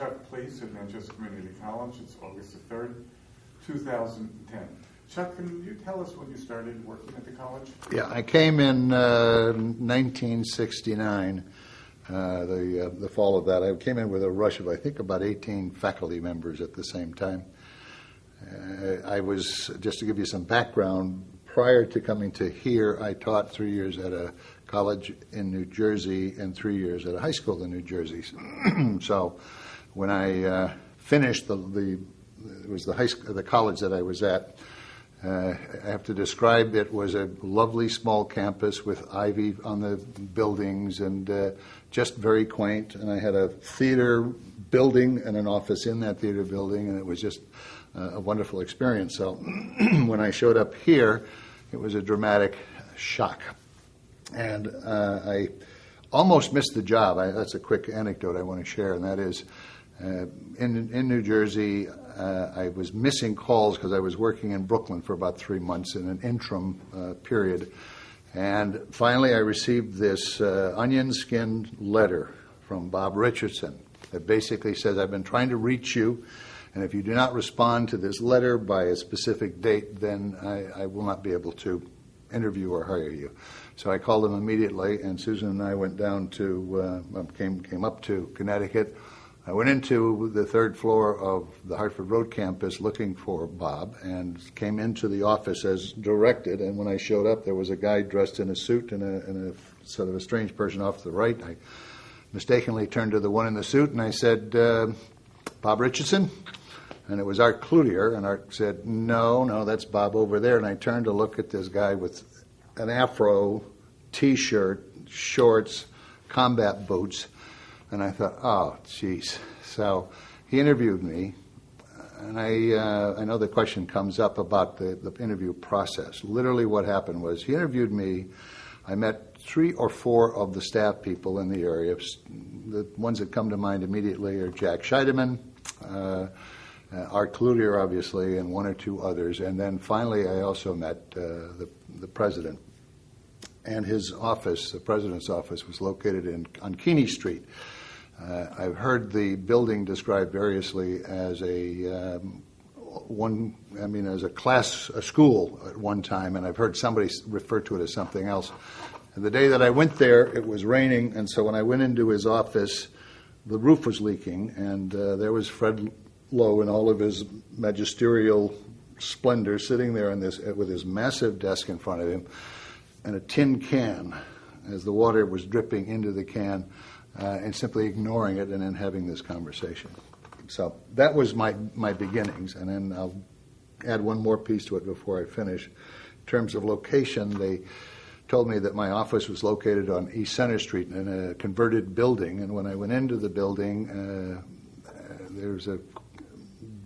Chuck Plese at Manchester Community College. It's August the 3rd, 2010. Chuck, can you tell us when you started working at the college? Yeah, I came in 1969, the fall of that. I came in with a rush of, I think, about 18 faculty members at the same time. I was, just to give you some background, prior to coming to here, I taught 3 years at a college in New Jersey and 3 years at a high school in New Jersey. So when I finished it was the college that I was at. I have to describe it was a lovely small campus with ivy on the buildings and just very quaint. And I had a theater building and an office in that theater building, and it was just a wonderful experience. So when I showed up here, it was a dramatic shock. And I almost missed the job. That's a quick anecdote I want to share, and that is in New Jersey, I was missing calls because I was working in Brooklyn for about 3 months in an interim period. And finally I received this onion-skinned letter from Bob Richardson that basically says, I've been trying to reach you, and if you do not respond to this letter by a specific date, then I will not be able to interview or hire you. So I called him immediately, and Susan and I went down to, came up to Connecticut. I went into the third floor of the Hartford Road campus looking for Bob and came into the office as directed. And when I showed up, there was a guy dressed in a suit and a sort of a strange person off to the right. I mistakenly turned to the one in the suit and I said, Bob Richardson? And it was Art Cloutier, and Art said, no, that's Bob over there. And I turned to look at this guy with an afro, T-shirt, shorts, combat boots. And I thought, oh, geez. So he interviewed me, and I know the question comes up about the interview process. Literally what happened was he interviewed me. I met 3 or 4 of the staff people in the area. The ones that come to mind immediately are Jack Scheidemann, Art Cloutier, obviously, and 1 or 2 others. And then finally I also met the president. And his office, the president's office, was located on Keeney Street. I've heard the building described variously as a school at one time, and I've heard somebody refer to it as something else. And the day that I went there, it was raining, and so when I went into his office, the roof was leaking, and there was Fred Lowe in all of his magisterial splendor sitting there with his massive desk in front of him, and a tin can as the water was dripping into the can, and simply ignoring it and then having this conversation. So that was my beginnings, and then I'll add one more piece to it before I finish. In terms of location, they told me that my office was located on East Center Street in a converted building, and when I went into the building, there was a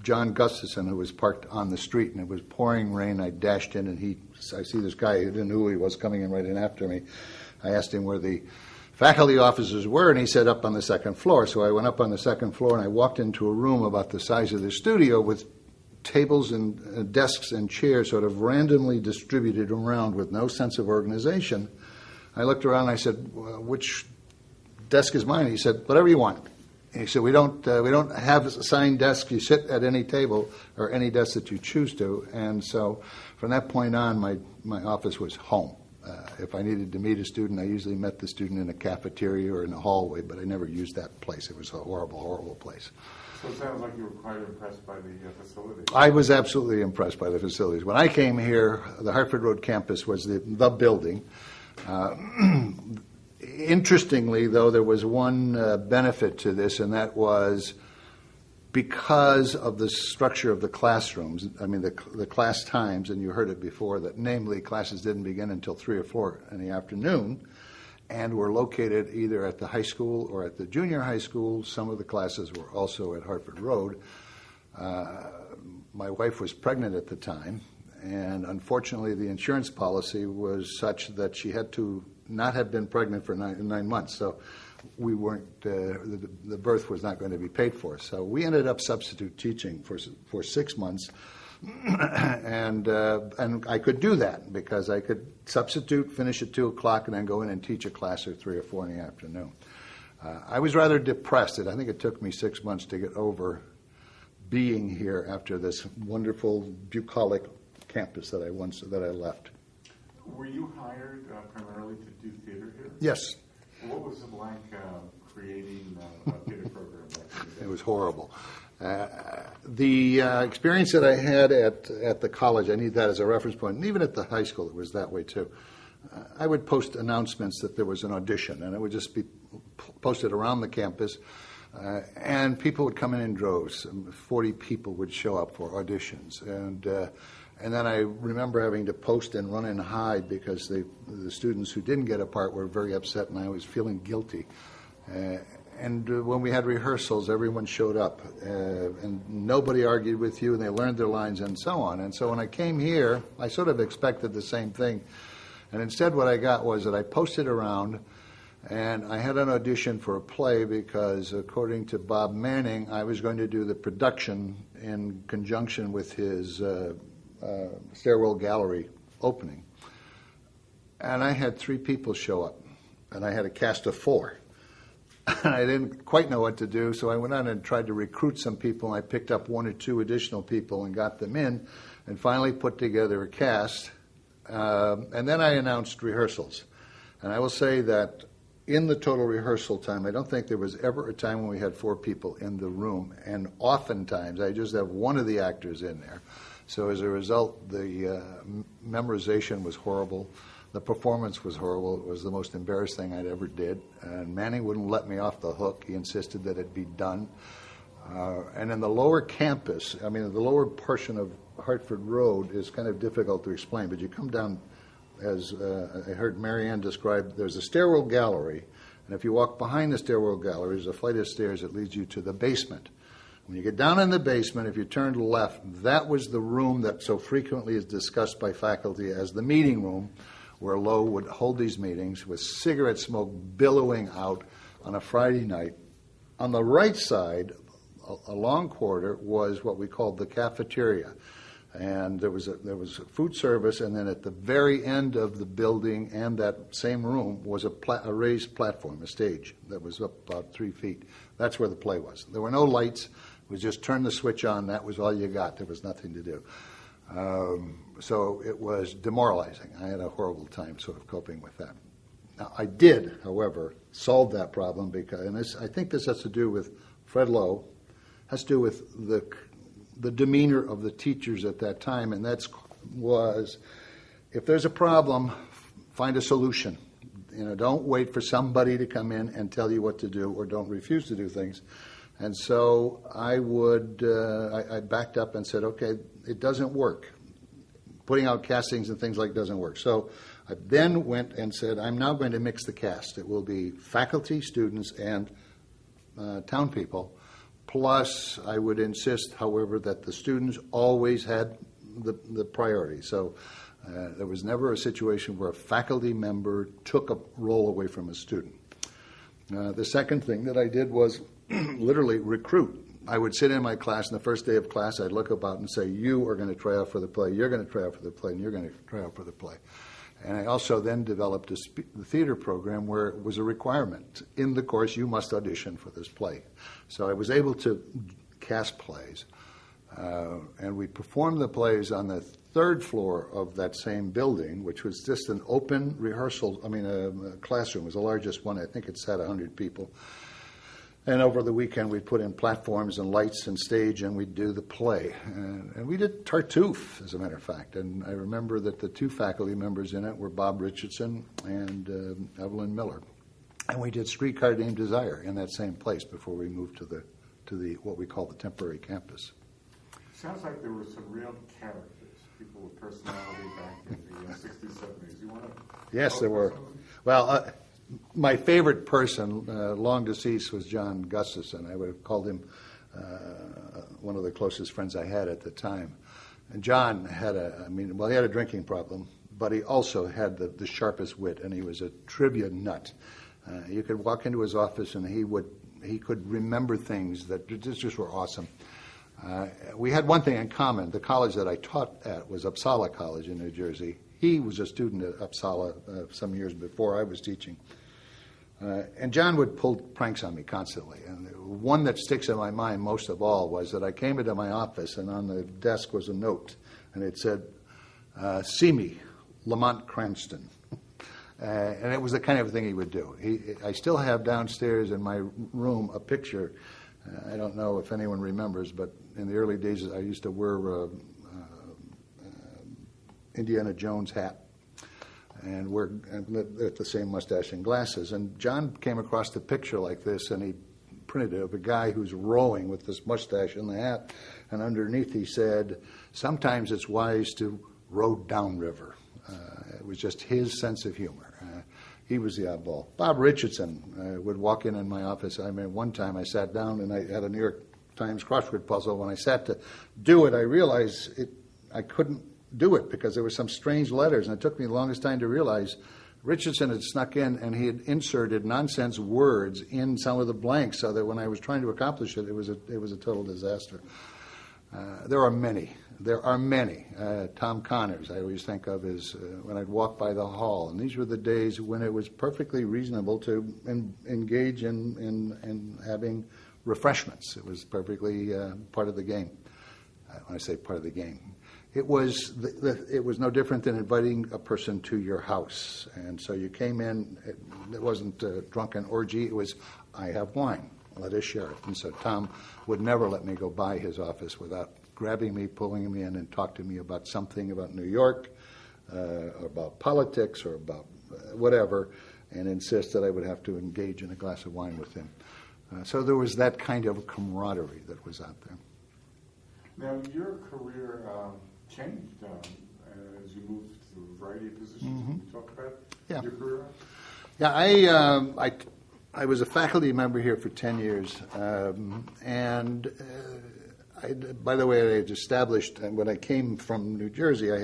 John Gustafson who was parked on the street, and it was pouring rain. I dashed in, and I see this guy who didn't know who he was coming in right in after me. I asked him where the faculty offices were, and he said up on the second floor. So I went up on the second floor, and I walked into a room about the size of the studio with tables and desks and chairs sort of randomly distributed around with no sense of organization. I looked around, and I said, which desk is mine? He said, whatever you want. And he said, we don't have assigned desks. You sit at any table or any desk that you choose to. And so from that point on, my office was home. If I needed to meet a student, I usually met the student in a cafeteria or in a hallway, but I never used that place. It was a horrible, horrible place. So it sounds like you were quite impressed by the facilities. I was absolutely impressed by the facilities. When I came here, the Hartford Road campus was the building. Interestingly, though, there was one benefit to this, and that was because of the structure of the classrooms, I mean the class times, and you heard it before, that namely classes didn't begin until 3 or 4 in the afternoon and were located either at the high school or at the junior high school. Some of the classes were also at Hartford Road. My wife was pregnant at the time, and unfortunately the insurance policy was such that she had to not have been pregnant for 9 months. So we weren't, the birth was not going to be paid for. So we ended up substitute teaching for 6 months. And I could do that because I could substitute, finish at 2 o'clock, and then go in and teach a class at 3 or 4 in the afternoon. I was rather depressed. I think it took me 6 months to get over being here after this wonderful bucolic campus that I left. Were you hired primarily to do theater here? Yes. What was it like creating a theater program back in the day? It was horrible. The experience that I had at the college, I need that as a reference point, and even at the high school it was that way too. I would post announcements that there was an audition, and it would just be posted around the campus, and people would come in droves. 40 people would show up for auditions, and then I remember having to post and run and hide because the students who didn't get a part were very upset, and I was feeling guilty. And when we had rehearsals, everyone showed up, and nobody argued with you, and they learned their lines and so on. And so when I came here, I sort of expected the same thing. And instead what I got was that I posted around, and I had an audition for a play because, according to Bob Manning, I was going to do the production in conjunction with his Stairwell Gallery opening. And I had 3 people show up, and I had a cast of 4. And I didn't quite know what to do, so I went on and tried to recruit some people, and I picked up 1 or 2 additional people and got them in, and finally put together a cast. And then I announced rehearsals. And I will say that in the total rehearsal time, I don't think there was ever a time when we had 4 people in the room. And oftentimes, I just have one of the actors in there. So as a result, the memorization was horrible. The performance was horrible. It was the most embarrassing thing I'd ever did. And Manning wouldn't let me off the hook. He insisted that it be done. And in the lower campus, I mean, the lower portion of Hartford Road is kind of difficult to explain, but you come down, as I heard Marianne describe, there's a stairwell gallery, and if you walk behind the stairwell gallery, there's a flight of stairs that leads you to the basement. When you get down in the basement, if you turn left, that was the room that so frequently is discussed by faculty as the meeting room, where Lowe would hold these meetings with cigarette smoke billowing out on a Friday night. On the right side, a long corridor, was what we called the cafeteria. And there was a food service, and then at the very end of the building and that same room was a raised platform, a stage that was up about 3 feet. That's where the play was. There were no lights. It was just turn the switch on. That was all you got. There was nothing to do. So it was demoralizing. I had a horrible time sort of coping with that. Now, I did, however, solve that problem because, and I think this has to do with Fred Lowe, has to do with the demeanor of the teachers at that time, and that was, if there's a problem, find a solution. Don't wait for somebody to come in and tell you what to do, or don't refuse to do things. And so I backed up and said, okay, it doesn't work. Putting out castings and things like doesn't work. So I then went and said, I'm now going to mix the cast. It will be faculty, students, and town people. Plus, I would insist, however, that the students always had the priority. So there was never a situation where a faculty member took a role away from a student. The second thing that I did was literally recruit. I would sit in my class, and the first day of class, I'd look about and say, you are going to try out for the play, you're going to try out for the play, and you're going to try out for the play. And I also then developed the theater program where it was a requirement. In the course, you must audition for this play. So I was able to cast plays. And we performed the plays on the 3rd floor of that same building, which was just an open rehearsal, a classroom. It was the largest one. I think it sat 100 people. And over the weekend, we'd put in platforms and lights and stage, and we'd do the play. And we did Tartuffe, as a matter of fact. And I remember that the 2 faculty members in it were Bob Richardson and Evelyn Miller. And we did Streetcar Named Desire in that same place before we moved to the what we call the temporary campus. Sounds like there were some real characters, people with personality back in the 60s, 70s. You want to? Yes, there were. Well, my favorite person, long deceased, was John Gustafson. I would have called him one of the closest friends I had at the time. And John had he had a drinking problem, but he also had the sharpest wit, and he was a trivia nut. You could walk into his office, and he could remember things that just were awesome. We had one thing in common. The college that I taught at was Uppsala College in New Jersey. He was a student at Uppsala some years before I was teaching. And John would pull pranks on me constantly. And one that sticks in my mind most of all was that I came into my office, and on the desk was a note, and it said, "See me, Lamont Cranston." And it was the kind of thing he would do. I still have downstairs in my room a picture. I don't know if anyone remembers, but in the early days I used to wear Indiana Jones hat and with the same mustache and glasses. And John came across the picture like this, and he printed it of a guy who's rowing with this mustache and the hat, and underneath he said, "Sometimes it's wise to row downriver." It was just his sense of humor. He was the oddball. Bob Richardson would walk in my office. I mean, one time I sat down and I had a New York Times crossword puzzle. When I sat to do it, I realized I couldn't do it because there were some strange letters, and it took me the longest time to realize Richardson had snuck in and he had inserted nonsense words in some of the blanks, so that when I was trying to accomplish it, it was a total disaster. There are many. Tom Connors, I always think of as when I'd walk by the hall, and these were the days when it was perfectly reasonable to engage in having refreshments. It was perfectly part of the game. When I say part of the game, it was no different than inviting a person to your house, and so you came in. It wasn't a drunken orgy. It was, "I have wine. Let us share it." And so Tom would never let me go by his office without grabbing me, pulling me in, and talk to me about something about New York, or about politics, or about whatever, and insist that I would have to engage in a glass of wine with him. So there was that kind of camaraderie that was out there. Now, your career changed as you moved through a variety of positions. Can you talk about your career? Yeah, I was a faculty member here for 10 years, and by the way, I had established, and when I came from New Jersey, I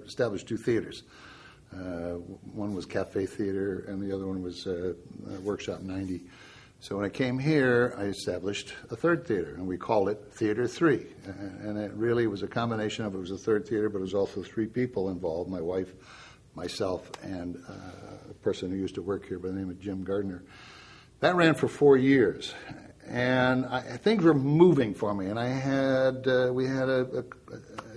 established two theaters. One was Cafe Theater, and the other one was Workshop 90. So when I came here, I established a third theater, and we called it Theater 3. And it really was a combination of, it was a third theater, but it was also three people involved, my wife, myself, and a person who used to work here by the name of Jim Gardner. That ran for 4 years. And things were moving for me, and we had a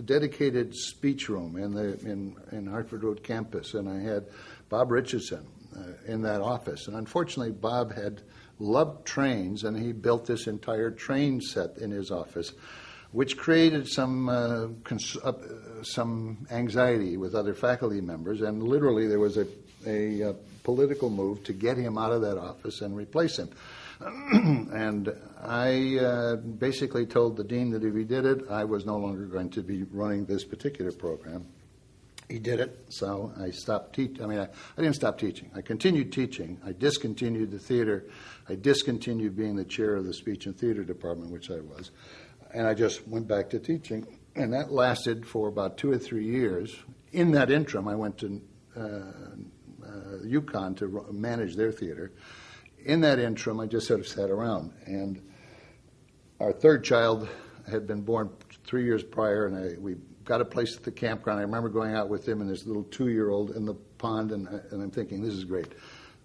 dedicated speech room in Hartford Road campus, and I had Bob Richardson in that office. And unfortunately, Bob had loved trains, and he built this entire train set in his office, which created some anxiety with other faculty members. And literally, there was a political move to get him out of that office and replace him. And I basically told the dean that if he did it, I was no longer going to be running this particular program. He did it, so I stopped teaching. I mean, I didn't stop teaching. I continued teaching. I discontinued the theater. I discontinued being the chair of the speech and theater department, which I was. And I just went back to teaching. And that lasted for about 2 or 3 years. In that interim, I went to UConn to manage their theater. In that interim, I just sort of sat around. And our third child had been born 3 years prior, and we got a place at the campground. I remember going out with him and this little 2-year-old in the pond, and I'm thinking, this is great.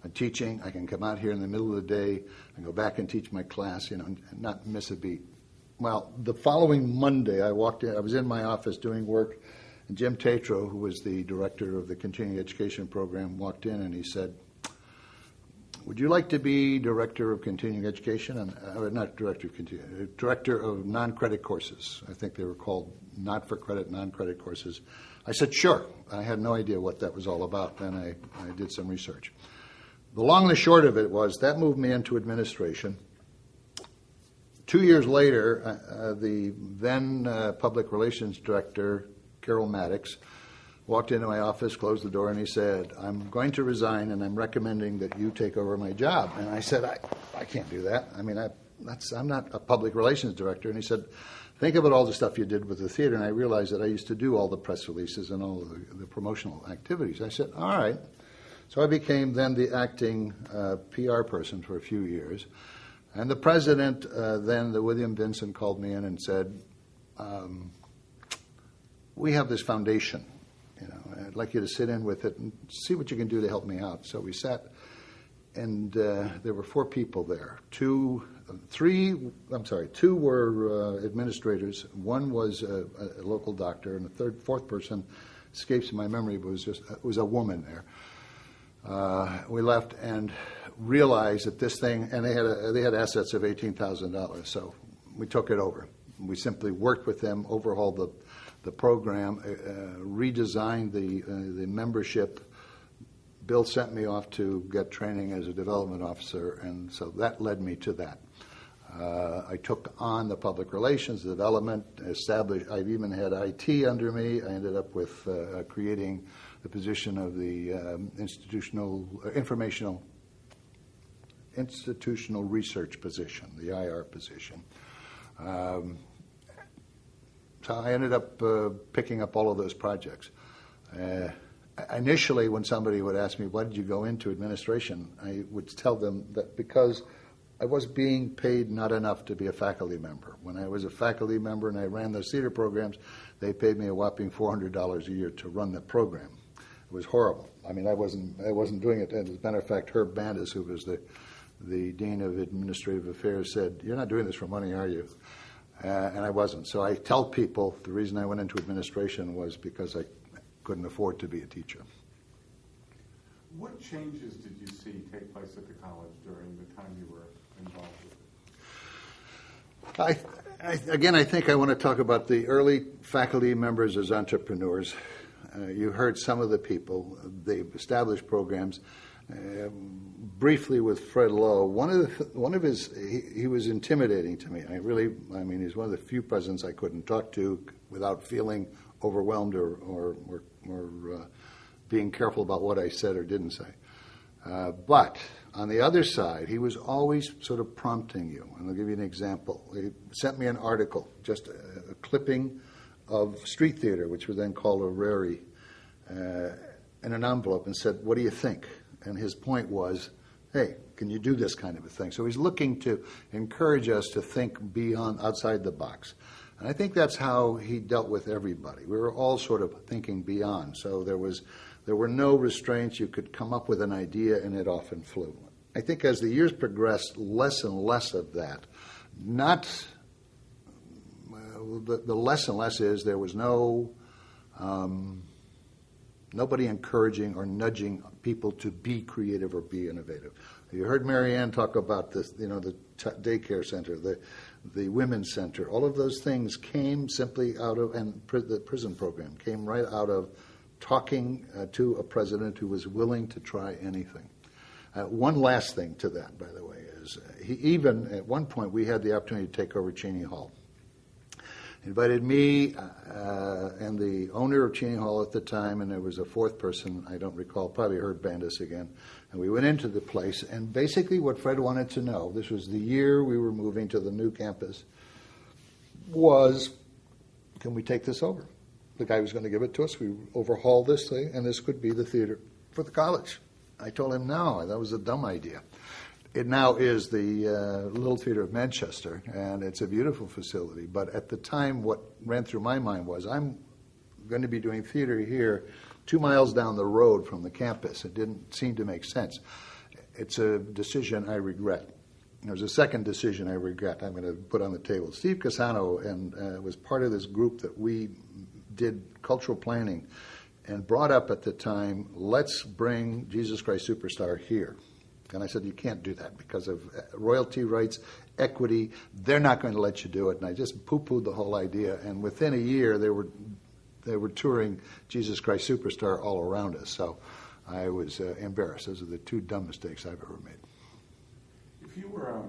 I'm teaching. I can come out here in the middle of the day and go back and teach my class, and not miss a beat. Well, the following Monday, I walked in. I was in my office doing work, and Jim Tatro, who was the director of the continuing education program, walked in and he said, "Would you like to be director of continuing education?" Not director of continuing, director of non-credit courses. I think they were called not-for-credit, non-credit courses. I said, sure. I had no idea what that was all about. Then I did some research. The long and the short of it was that moved me into administration. 2 years later, the then public relations director, Carol Maddox, walked into my office, closed the door, and he said, "I'm going to resign, and I'm recommending that you take over my job." And I said, I can't do that. I mean, I'm not a public relations director. And he said, "Think about all the stuff you did with the theater." And I realized that I used to do all the press releases and all of the promotional activities. I said, all right. So I became then the acting PR person for a few years. And the president then, William Vinson, called me in and said, "We have this foundation. I'd like you to sit in with it and see what you can do to help me out." So we sat there were 4 people there. 2 were administrators. One was a local doctor, and the fourth person escapes my memory, but was a woman there. We left and realized that this thing, and they had assets of $18,000, so we took it over. We simply worked with them, overhauled the program, redesigned the membership. Bill sent me off to get training as a development officer, and so that led me to that. I took on the public relations, development, established. I've even had IT under me. I ended up with creating the position of the institutional research position, the IR position. So I ended up picking up all of those projects. Initially, when somebody would ask me, why did you go into administration, I would tell them that because I was being paid not enough to be a faculty member. When I was a faculty member and I ran those theater programs, they paid me a whopping $400 a year to run the program. It was horrible. I mean, I wasn't doing it. As a matter of fact, Herb Bandis, who was the Dean of Administrative Affairs, said, "You're not doing this for money, are you?" And I wasn't. So I tell people the reason I went into administration was because I couldn't afford to be a teacher. What changes did you see take place at the college during the time you were involved with it? I think I want to talk about the early faculty members as entrepreneurs. You heard some of the people. They established programs. Briefly with Fred Lowe, he was intimidating to me. He's one of the few presidents I couldn't talk to without feeling overwhelmed or being careful about what I said or didn't say. But on the other side, he was always sort of prompting you. And I'll give you an example. He sent me an article, just a clipping of street theater, which was then called a rarity, in an envelope, and said, "What do you think?" And his point was, hey, can you do this kind of a thing? So he's looking to encourage us to think outside the box. And I think that's how he dealt with everybody. We were all sort of thinking beyond. So there were no restraints. You could come up with an idea, and it often flew. I think as the years progressed, less and less of that. The less and less is there was nobody encouraging or nudging people to be creative or be innovative. You heard Marianne talk about this, the daycare center, the women's center. All of those things came simply out of, and the prison program came right out of talking to a president who was willing to try anything. One last thing to that, by the way, is even at one point we had the opportunity to take over Cheney Hall. Invited me and the owner of Cheney Hall at the time, and there was a fourth person, I don't recall, probably Herb Bandis again. And we went into the place, and basically what Fred wanted to know, this was the year we were moving to the new campus, was, can we take this over? The guy was going to give it to us. We overhaul this thing, and this could be the theater for the college. I told him, no, that was a dumb idea. It now is the Little Theater of Manchester, and it's a beautiful facility. But at the time, what ran through my mind was, I'm going to be doing theater here 2 miles down the road from the campus. It didn't seem to make sense. It's a decision I regret. There's a second decision I regret I'm going to put on the table. Steve Cassano was part of this group that we did cultural planning and brought up at the time, let's bring Jesus Christ Superstar here. And I said, you can't do that because of royalty rights, equity. They're not going to let you do it. And I just poo-pooed the whole idea. And within a year, they were touring Jesus Christ Superstar all around us. So I was embarrassed. Those are the 2 dumb mistakes I've ever made. If you were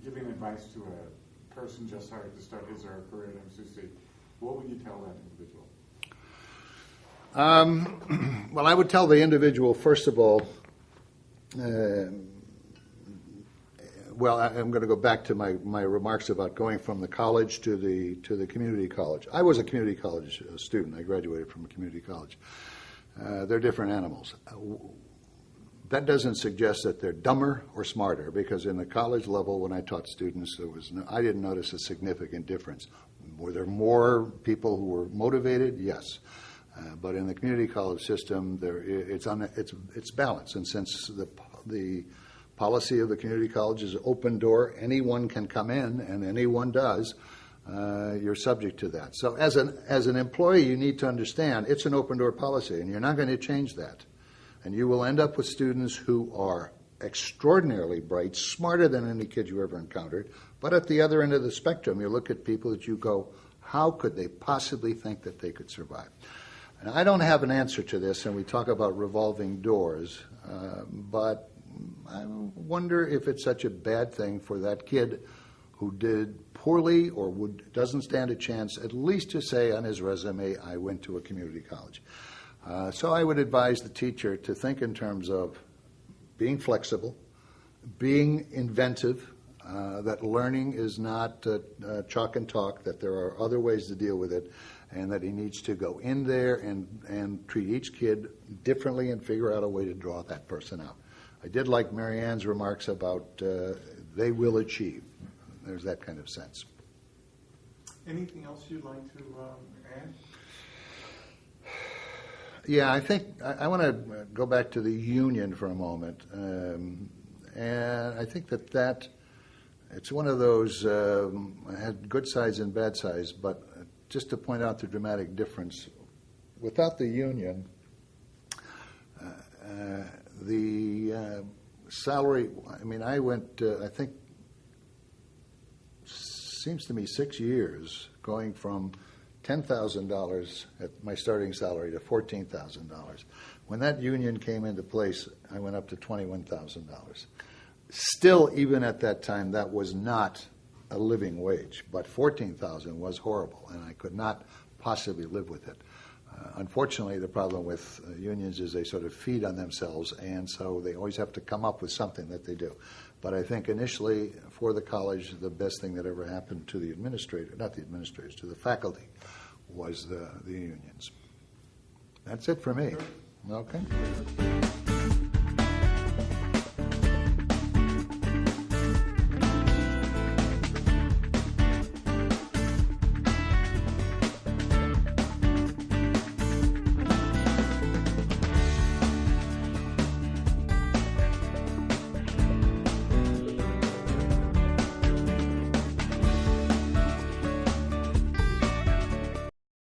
giving advice to a person just hired to start his or her career at MCC, what would you tell that individual? Well, I would tell the individual, first of all, I'm going to go back to my remarks about going from the college to the community college. I was a community college student. I graduated from a community college. They're different animals. That doesn't suggest that they're dumber or smarter, because in the college level, when I taught students, I didn't notice a significant difference. Were there more people who were motivated? Yes. But in the community college system, it's balanced, and since the Policy of the community college is open door. Anyone can come in, and anyone does. You're subject to that. So as an employee, you need to understand it's an open door policy, and you're not going to change that. And you will end up with students who are extraordinarily bright, smarter than any kid you ever encountered. But at the other end of the spectrum, you look at people that you go, how could they possibly think that they could survive? And I don't have an answer to this, and we talk about revolving doors, but I wonder if it's such a bad thing for that kid who did poorly or doesn't stand a chance, at least to say on his resume, I went to a community college. So I would advise the teacher to think in terms of being flexible, being inventive, that learning is not chalk and talk, that there are other ways to deal with it, and that he needs to go in there and treat each kid differently and figure out a way to draw that person out. I did like Mary Ann's remarks about they will achieve. There's that kind of sense. Anything else you'd like to add? Yeah, I think I want to go back to the union for a moment. And I think that it's one of those, had good sides and bad sides, but just to point out the dramatic difference, without the union, the salary, I mean, I went, I think, seems to me 6 years going from $10,000 at my starting salary to $14,000. When that union came into place, I went up to $21,000. Still, even at that time, that was not a living wage, but $14,000 was horrible, and I could not possibly live with it. Unfortunately, the problem with unions is they sort of feed on themselves, and so they always have to come up with something that they do. But I think initially, for the college, the best thing that ever happened to the administrator, not the administrators, to the faculty, was the unions. That's it for me. Okay.